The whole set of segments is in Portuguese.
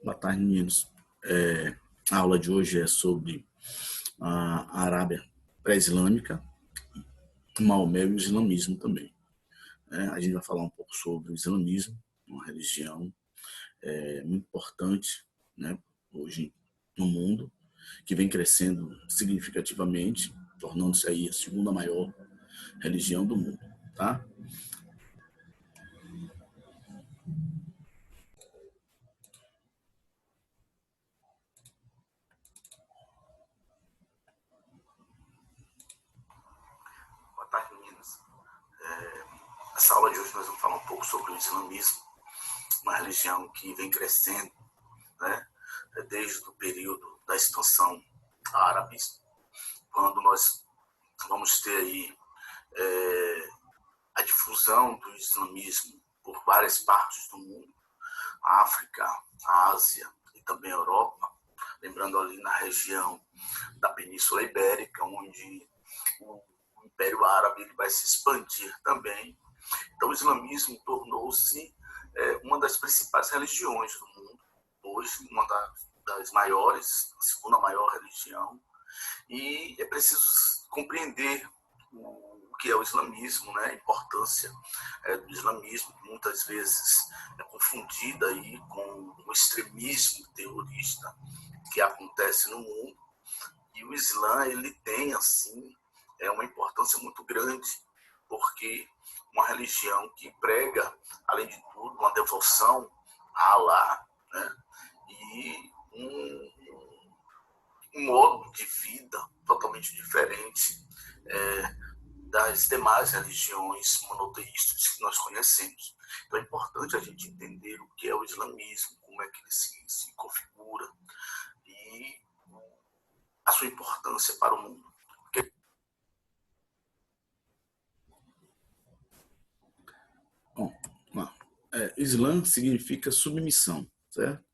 Boa tarde, meninos. A aula de hoje é sobre a Arábia pré-islâmica, Maomé e o islamismo também. A gente vai falar um pouco sobre o islamismo, uma religião muito importante, né, hoje no mundo, que vem crescendo significativamente, tornando-se aí a segunda maior religião do mundo. Tá? Boa tarde, meninas. Nessa aula de hoje nós vamos falar um pouco sobre o islamismo, uma religião que vem crescendo, né, desde o período da expansão árabe, quando nós vamos ter aí a difusão do islamismo por várias partes do mundo, a África, a Ásia e também a Europa, lembrando ali na região da Península Ibérica, onde o Império Árabe ele vai se expandir também. Então o islamismo tornou-se uma das principais religiões do mundo, hoje uma das maiores, a segunda maior religião, e é preciso compreender o que é o islamismo, né? A importância do islamismo, que muitas vezes é confundida aí com o extremismo terrorista que acontece no mundo. E o Islã ele tem assim uma importância muito grande, porque uma religião que prega, além de tudo, uma devoção a Alá, né? E um modo de vida totalmente diferente das demais religiões monoteístas que nós conhecemos. Então é importante a gente entender o que é o islamismo, como é que ele se configura e a sua importância para o mundo. Bom, Islã significa submissão, certo?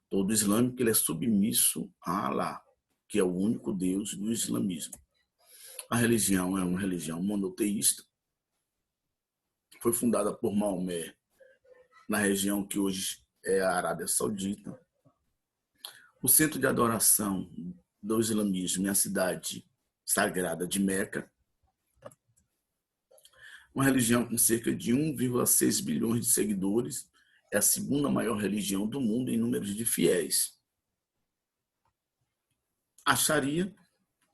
Todo islâmico ele é submisso a Alá, que é o único Deus do islamismo. A religião é uma religião monoteísta, foi fundada por Maomé na região que hoje é a Arábia Saudita. O centro de adoração do islamismo é a cidade sagrada de Meca, uma religião com cerca de 1,6 bilhões de seguidores, é a segunda maior religião do mundo em número de fiéis. A Sharia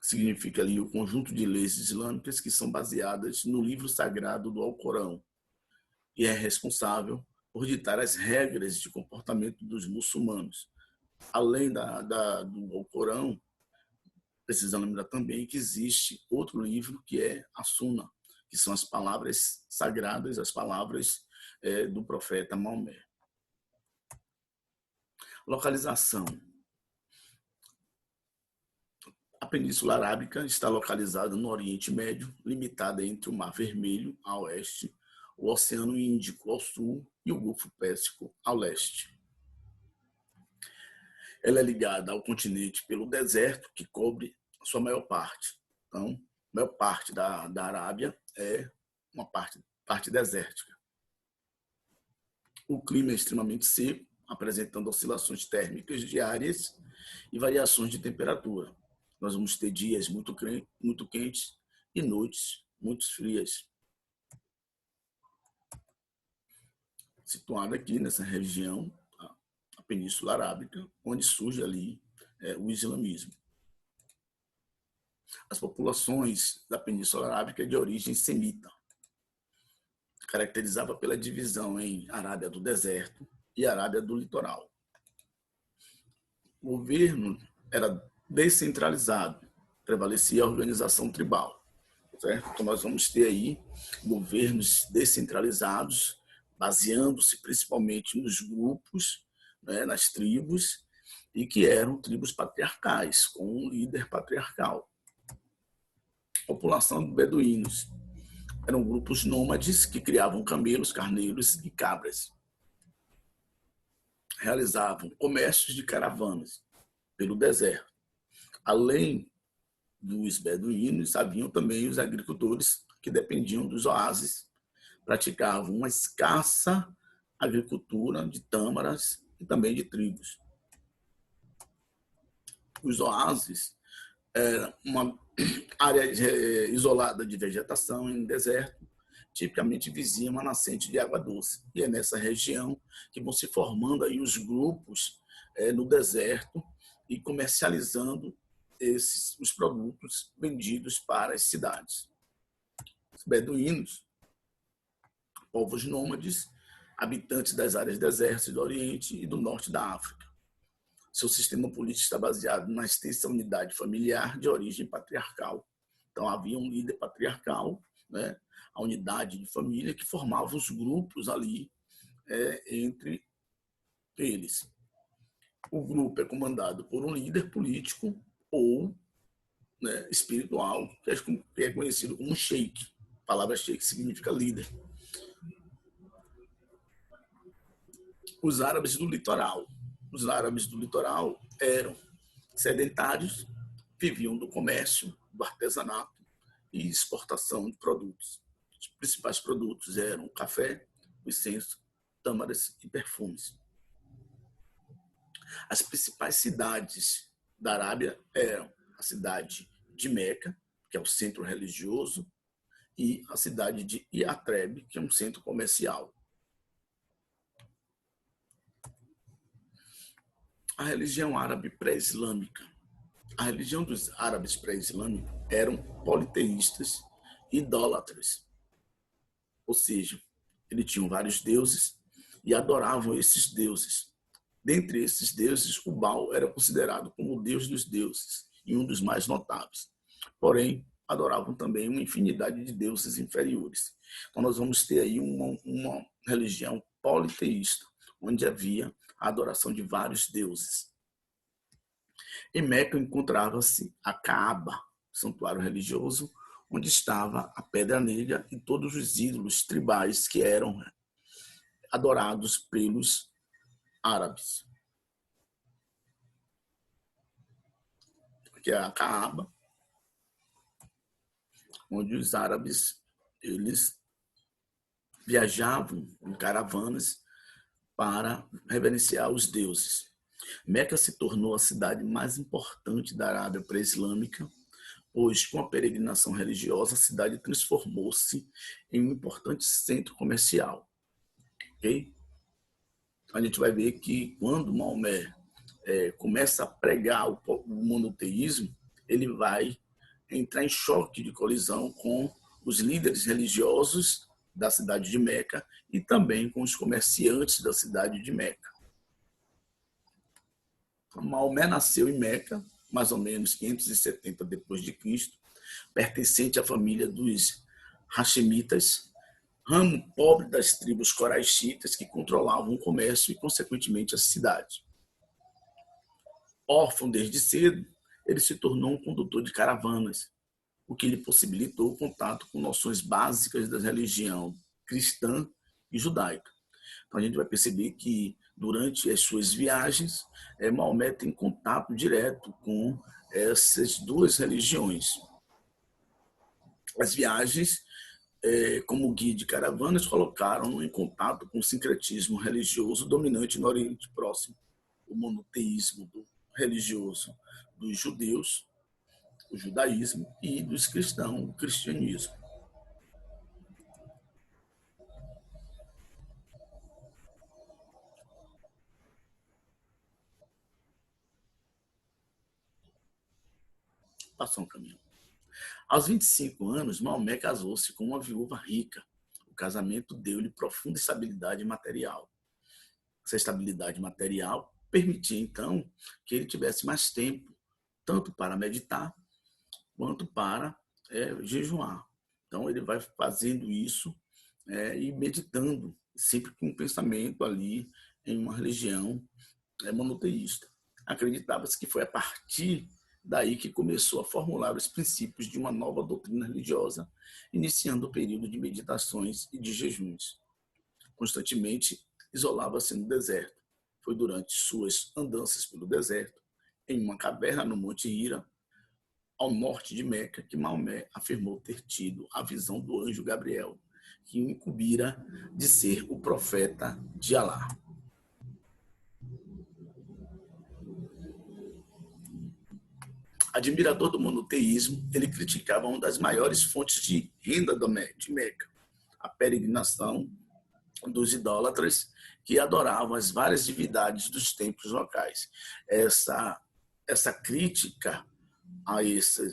significa ali o conjunto de leis islâmicas que são baseadas no livro sagrado do Alcorão e é responsável por ditar as regras de comportamento dos muçulmanos. Além do Alcorão, precisamos lembrar também que existe outro livro que é a Sunna, que são as palavras sagradas, as palavras do profeta Maomé. Localização. A Península Arábica está localizada no Oriente Médio, limitada entre o Mar Vermelho, a oeste, o Oceano Índico, ao sul, e o Golfo Pérsico, ao leste. Ela é ligada ao continente pelo deserto, que cobre a sua maior parte. Então, a maior parte da Arábia é uma parte desértica. O clima é extremamente seco, apresentando oscilações térmicas diárias e variações de temperatura. Nós vamos ter dias muito quentes e noites muito frias. Situada aqui nessa região, a Península Arábica, onde surge ali o islamismo. As populações da Península Arábica é de origem semita, caracterizada pela divisão em Arábia do Deserto e Arábia do Litoral. O governo era descentralizado, prevalecia a organização tribal, certo? Então nós vamos ter aí governos descentralizados, baseando-se principalmente nos grupos, né, nas tribos, e que eram tribos patriarcais, com um líder patriarcal. População de beduínos. Eram grupos nômades que criavam camelos, carneiros e cabras. Realizavam comércios de caravanas pelo deserto. Além dos beduínos, haviam também os agricultores que dependiam dos oásis, praticavam uma escassa agricultura de tâmaras e também de trigos. Os oásis eram uma área isolada de vegetação em deserto, tipicamente vizinha uma nascente de água doce. E é nessa região que vão se formando aí os grupos no deserto e comercializando os produtos vendidos para as cidades. Os beduínos, povos nômades, habitantes das áreas desertas do Oriente e do Norte da África. Seu sistema político está baseado na extensa unidade familiar de origem patriarcal. Então, havia um líder patriarcal, né? A unidade de família que formava os grupos ali entre eles. O grupo é comandado por um líder político ou, né, espiritual, que é conhecido como sheik. A palavra sheik significa líder. Os árabes do litoral. Os árabes do litoral eram sedentários, viviam do comércio, do artesanato e exportação de produtos. Os principais produtos eram o café, o incenso, tâmaras e perfumes. As principais cidades da Arábia eram a cidade de Meca, que é o centro religioso, e a cidade de Iatreb, que é um centro comercial. A religião árabe pré-islâmica. A religião dos árabes pré-islâmicos eram politeístas, idólatras. Ou seja, eles tinham vários deuses e adoravam esses deuses. Dentre esses deuses, o Baal era considerado como o deus dos deuses e um dos mais notáveis. Porém, adoravam também uma infinidade de deuses inferiores. Então, nós vamos ter aí uma religião politeísta, onde havia a adoração de vários deuses. Em Meca encontrava-se a Kaaba, santuário religioso, onde estava a Pedra Negra e todos os ídolos tribais que eram adorados pelos árabes. Que é a Kaaba, onde os árabes eles viajavam em caravanas para reverenciar os deuses. Meca se tornou a cidade mais importante da Arábia pré-islâmica, pois, com a peregrinação religiosa, a cidade transformou-se em um importante centro comercial. Okay? A gente vai ver que quando Maomé começa a pregar o monoteísmo, ele vai entrar em choque de colisão com os líderes religiosos da cidade de Meca e também com os comerciantes da cidade de Meca. Maomé nasceu em Meca, mais ou menos 570 depois de Cristo, pertencente à família dos Hashemitas, ramo pobre das tribos coraixitas que controlavam o comércio e, consequentemente, a cidade. Órfão desde cedo, ele se tornou um condutor de caravanas, o que lhe possibilitou o contato com noções básicas da religião cristã e judaica. Então, a gente vai perceber que, durante as suas viagens, Maomé tem contato direto com essas duas religiões. As viagens, como guia de caravanas, colocaram-no em contato com o sincretismo religioso dominante no Oriente Próximo, o monoteísmo religioso dos judeus, o judaísmo, e dos cristãos, o cristianismo. Passou um caminhão. Aos 25 anos, Maomé casou-se com uma viúva rica. O casamento deu-lhe profunda estabilidade material. Essa estabilidade material permitia, então, que ele tivesse mais tempo, tanto para meditar, quanto para jejuar. Então, ele vai fazendo isso e meditando, sempre com um pensamento ali em uma religião monoteísta. Acreditava-se que foi a partir daí que começou a formular os princípios de uma nova doutrina religiosa, iniciando o período de meditações e de jejuns. Constantemente isolava-se no deserto. Foi durante suas andanças pelo deserto, em uma caverna no Monte Hira, ao norte de Meca, que Maomé afirmou ter tido a visão do anjo Gabriel, que o incumbira de ser o profeta de Alá. Admirador do monoteísmo, ele criticava uma das maiores fontes de renda de Meca, a peregrinação dos idólatras que adoravam as várias divindades dos templos locais. Essa crítica a essa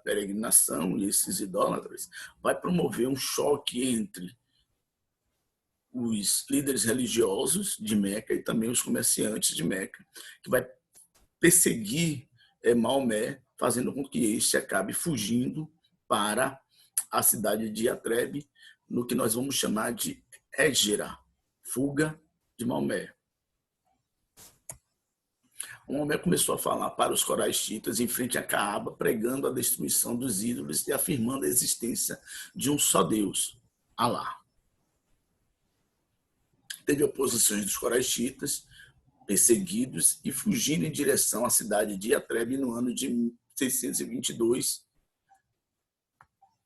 peregrinação e esses idólatras vai promover um choque entre os líderes religiosos de Meca e também os comerciantes de Meca, que vai perseguir Maomé, fazendo com que este acabe fugindo para a cidade de Yatreb, no que nós vamos chamar de Hégira, fuga de Maomé. Maomé começou a falar para os coraixitas em frente a Caaba, pregando a destruição dos ídolos e afirmando a existência de um só Deus, Alá. Teve oposições dos coraixitas, perseguidos e fugindo em direção à cidade de Yatreb no ano de 622.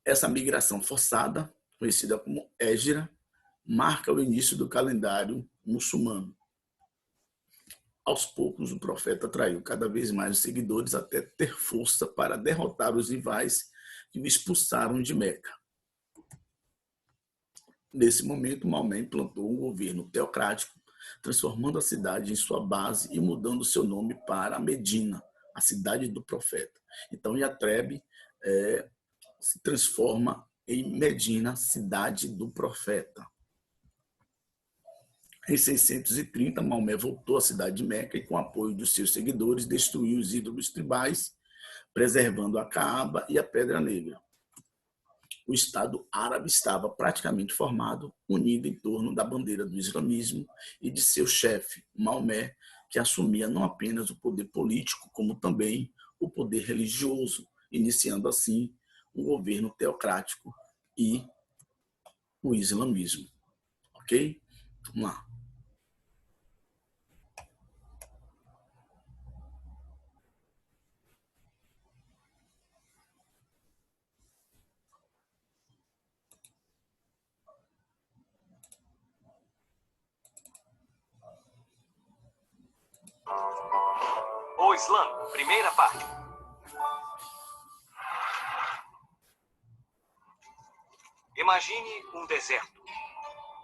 Essa migração forçada, conhecida como Hégira, marca o início do calendário muçulmano. Aos poucos, o profeta atraiu cada vez mais os seguidores até ter força para derrotar os rivais que o expulsaram de Meca. Nesse momento, Maomé implantou um governo teocrático, transformando a cidade em sua base e mudando seu nome para Medina, a cidade do profeta. Então, Yatreb se transforma em Medina, cidade do profeta. Em 630, Maomé voltou à cidade de Meca e, com o apoio dos seus seguidores, destruiu os ídolos tribais, preservando a Caaba e a Pedra Negra. O Estado árabe estava praticamente formado, unido em torno da bandeira do islamismo e de seu chefe, Maomé, que assumia não apenas o poder político, como também o poder religioso, iniciando assim um governo teocrático e o islamismo. Ok? Vamos lá. O Islã, primeira parte. Imagine um deserto,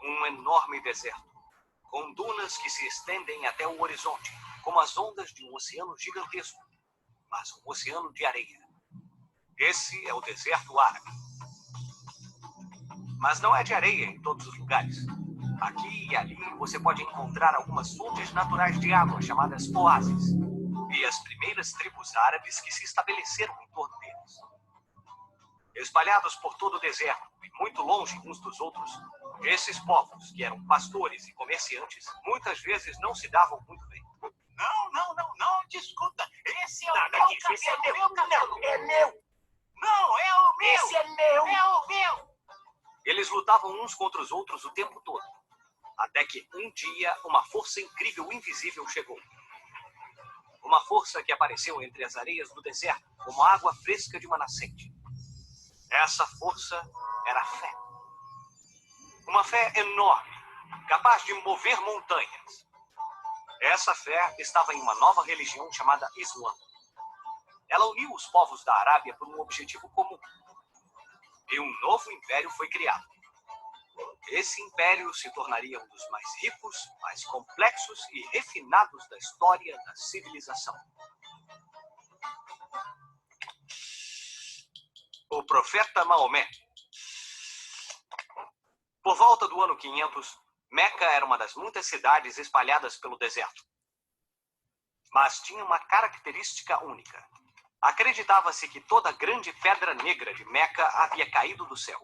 um enorme deserto, com dunas que se estendem até o horizonte, como as ondas de um oceano gigantesco, mas um oceano de areia. Esse é o deserto árabe. Mas não é de areia em todos os lugares. Aqui e ali você pode encontrar algumas fontes naturais de água, chamadas oásis, e as primeiras tribos árabes que se estabeleceram em torno deles. Espalhados por todo o deserto e muito longe uns dos outros, esses povos, que eram pastores e comerciantes, muitas vezes não se davam muito bem. Não, discuta. Esse é o Nada meu disso, cabelo, esse é meu. meu cabelo. Não, é meu. Não, é o meu. Esse é meu. É o meu. Eles lutavam uns contra os outros o tempo todo, até que um dia uma força incrível invisível chegou. Uma força que apareceu entre as areias do deserto, como a água fresca de uma nascente. Essa força era a fé. Uma fé enorme, capaz de mover montanhas. Essa fé estava em uma nova religião chamada Islã. Ela uniu os povos da Arábia por um objetivo comum. E um novo império foi criado. Esse império se tornaria um dos mais ricos, mais complexos e refinados da história da civilização. O profeta Maomé. Por volta do ano 500, Meca era uma das muitas cidades espalhadas pelo deserto. Mas tinha uma característica única. Acreditava-se que toda a grande pedra negra de Meca havia caído do céu.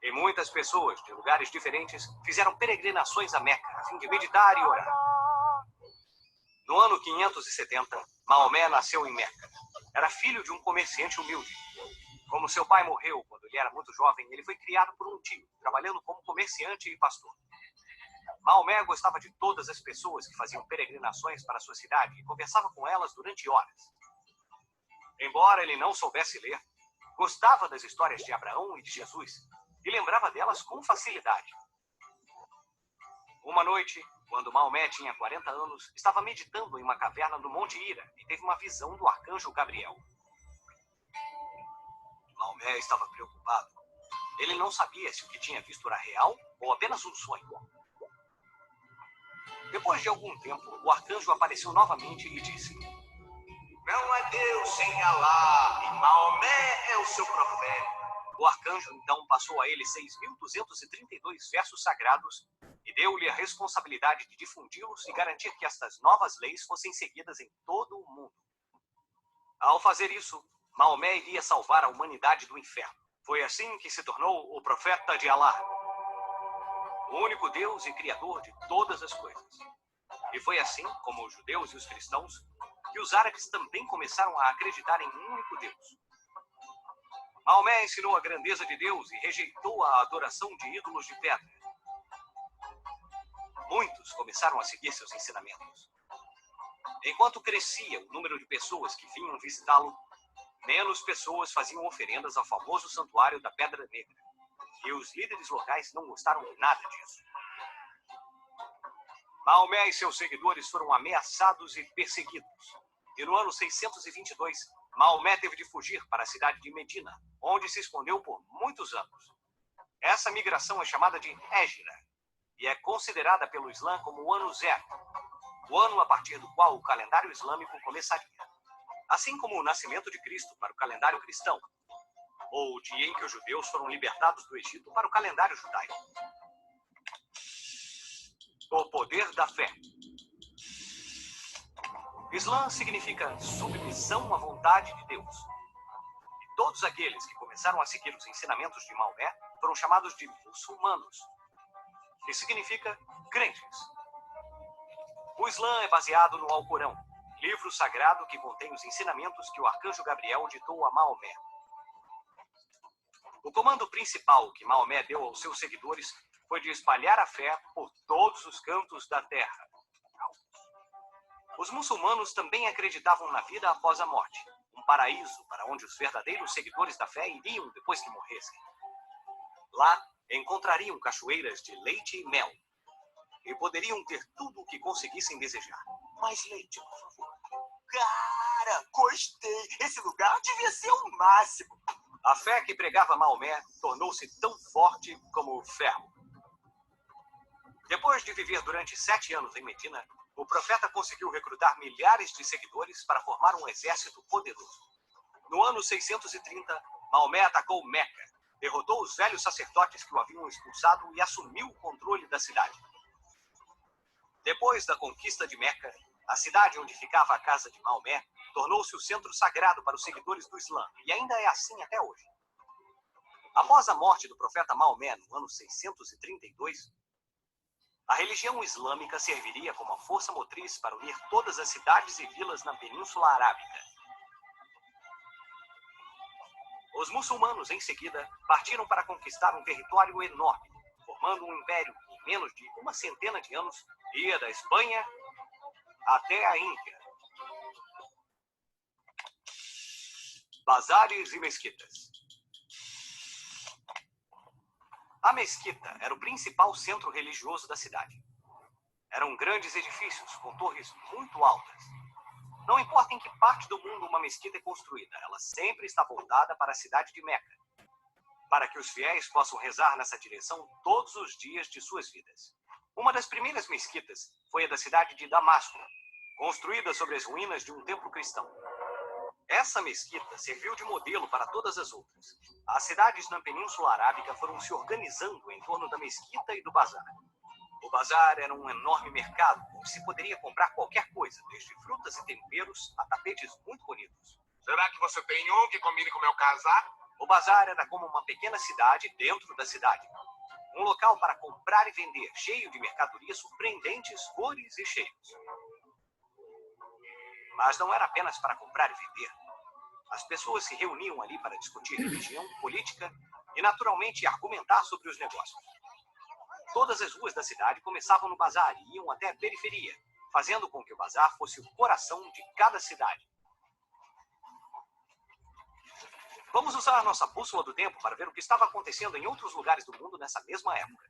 E muitas pessoas de lugares diferentes fizeram peregrinações a Meca, a fim de meditar e orar. No ano 570, Maomé nasceu em Meca. Era filho de um comerciante humilde. Como seu pai morreu quando ele era muito jovem, ele foi criado por um tio, trabalhando como comerciante e pastor. Maomé gostava de todas as pessoas que faziam peregrinações para sua cidade e conversava com elas durante horas. Embora ele não soubesse ler, gostava das histórias de Abraão e de Jesus e lembrava delas com facilidade. Uma noite, quando Maomé tinha 40 anos, estava meditando em uma caverna do Monte Hira e teve uma visão do arcanjo Gabriel. Maomé estava preocupado. Ele não sabia se o que tinha visto era real ou apenas um sonho. Depois de algum tempo, o arcanjo apareceu novamente e disse: Não há Deus sem Alá, e Maomé é o seu profeta. O arcanjo então passou a ele 6.232 versos sagrados e deu-lhe a responsabilidade de difundi-los e garantir que estas novas leis fossem seguidas em todo o mundo. Ao fazer isso, Maomé iria salvar a humanidade do inferno. Foi assim que se tornou o profeta de Alá, o único Deus e Criador de todas as coisas. E foi assim, como os judeus e os cristãos, que os árabes também começaram a acreditar em um único Deus. Maomé ensinou a grandeza de Deus e rejeitou a adoração de ídolos de pedra. Muitos começaram a seguir seus ensinamentos. Enquanto crescia o número de pessoas que vinham visitá-lo, menos pessoas faziam oferendas ao famoso santuário da Pedra Negra. E os líderes locais não gostaram nada disso. Maomé e seus seguidores foram ameaçados e perseguidos. E no ano 622, Maomé teve de fugir para a cidade de Medina, onde se escondeu por muitos anos. Essa migração é chamada de Hégira e é considerada pelo Islã como o ano zero, o ano a partir do qual o calendário islâmico começaria. Assim como o nascimento de Cristo para o calendário cristão, ou o dia em que os judeus foram libertados do Egito para o calendário judaico. O poder da fé. Islã significa submissão à vontade de Deus. E todos aqueles que começaram a seguir os ensinamentos de Maomé foram chamados de muçulmanos, que significa crentes. O Islã é baseado no Alcorão, livro sagrado que contém os ensinamentos que o arcanjo Gabriel ditou a Maomé. O comando principal que Maomé deu aos seus seguidores foi de espalhar a fé por todos os cantos da terra. Os muçulmanos também acreditavam na vida após a morte, um paraíso para onde os verdadeiros seguidores da fé iriam depois que morressem. Lá, encontrariam cachoeiras de leite e mel, e poderiam ter tudo o que conseguissem desejar. Mais leite, por favor. Cara, gostei. Esse lugar devia ser o máximo. A fé que pregava Maomé tornou-se tão forte como o ferro. Depois de viver durante 7 anos em Medina, o profeta conseguiu recrutar milhares de seguidores para formar um exército poderoso. No ano 630, Maomé atacou Meca, derrotou os velhos sacerdotes que o haviam expulsado e assumiu o controle da cidade. Depois da conquista de Meca, a cidade onde ficava a casa de Maomé tornou-se o centro sagrado para os seguidores do Islã, e ainda é assim até hoje. Após a morte do profeta Maomé no ano 632, a religião islâmica serviria como a força motriz para unir todas as cidades e vilas na Península Arábica. Os muçulmanos, em seguida, partiram para conquistar um território enorme, formando um império que, em menos de uma centena de anos, ia da Espanha até a Índia. Bazares e mesquitas. A mesquita era o principal centro religioso da cidade. Eram grandes edifícios com torres muito altas. Não importa em que parte do mundo uma mesquita é construída, ela sempre está voltada para a cidade de Meca, para que os fiéis possam rezar nessa direção todos os dias de suas vidas. Uma das primeiras mesquitas foi a da cidade de Damasco, construída sobre as ruínas de um templo cristão. Essa mesquita serviu de modelo para todas as outras. As cidades na Península Arábica foram se organizando em torno da mesquita e do bazar. O bazar era um enorme mercado onde se poderia comprar qualquer coisa, desde frutas e temperos a tapetes muito bonitos. Será que você tem um que combine com o meu casaco? O bazar era como uma pequena cidade dentro da cidade. Um local para comprar e vender, cheio de mercadorias surpreendentes, cores e cheiros. Mas não era apenas para comprar e vender. As pessoas se reuniam ali para discutir religião, política e, naturalmente, argumentar sobre os negócios. Todas as ruas da cidade começavam no bazar e iam até a periferia, fazendo com que o bazar fosse o coração de cada cidade. Vamos usar nossa bússola do tempo para ver o que estava acontecendo em outros lugares do mundo nessa mesma época.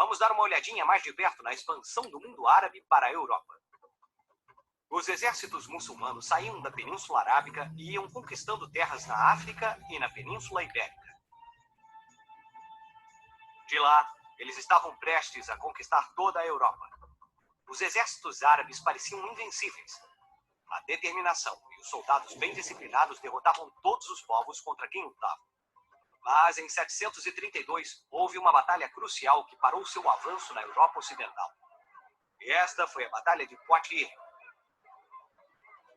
Vamos dar uma olhadinha mais de perto na expansão do mundo árabe para a Europa. Os exércitos muçulmanos saíam da Península Arábica e iam conquistando terras na África e na Península Ibérica. De lá, eles estavam prestes a conquistar toda a Europa. Os exércitos árabes pareciam invencíveis. A determinação e os soldados bem disciplinados derrotavam todos os povos contra quem lutavam. Mas em 732 houve uma batalha crucial que parou seu avanço na Europa Ocidental. E esta foi a Batalha de Poitiers.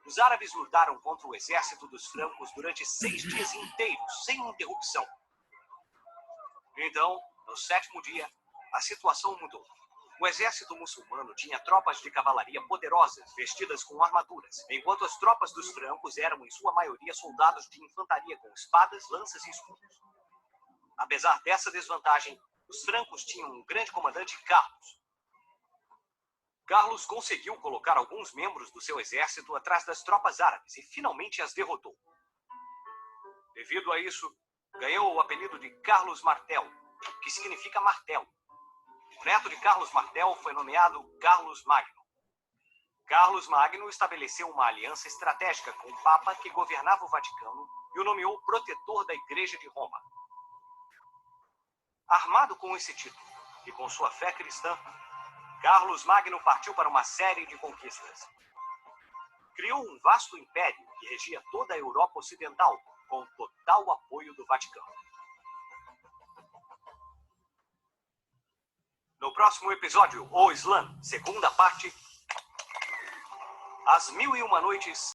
Os árabes lutaram contra o exército dos francos durante 6 dias inteiros, sem interrupção. Então, no 7º dia, a situação mudou. O exército muçulmano tinha tropas de cavalaria poderosas, vestidas com armaduras, enquanto as tropas dos francos eram, em sua maioria, soldados de infantaria com espadas, lanças e escudos. Apesar dessa desvantagem, os francos tinham um grande comandante, Carlos. Carlos conseguiu colocar alguns membros do seu exército atrás das tropas árabes e finalmente as derrotou. Devido a isso, ganhou o apelido de Carlos Martel, que significa martelo. O neto de Carlos Martel foi nomeado Carlos Magno. Carlos Magno estabeleceu uma aliança estratégica com o Papa que governava o Vaticano e o nomeou protetor da Igreja de Roma. Armado com esse título e com sua fé cristã, Carlos Magno partiu para uma série de conquistas. Criou um vasto império que regia toda a Europa Ocidental, com total apoio do Vaticano. No próximo episódio, O Islã, segunda parte, As 1001 Noites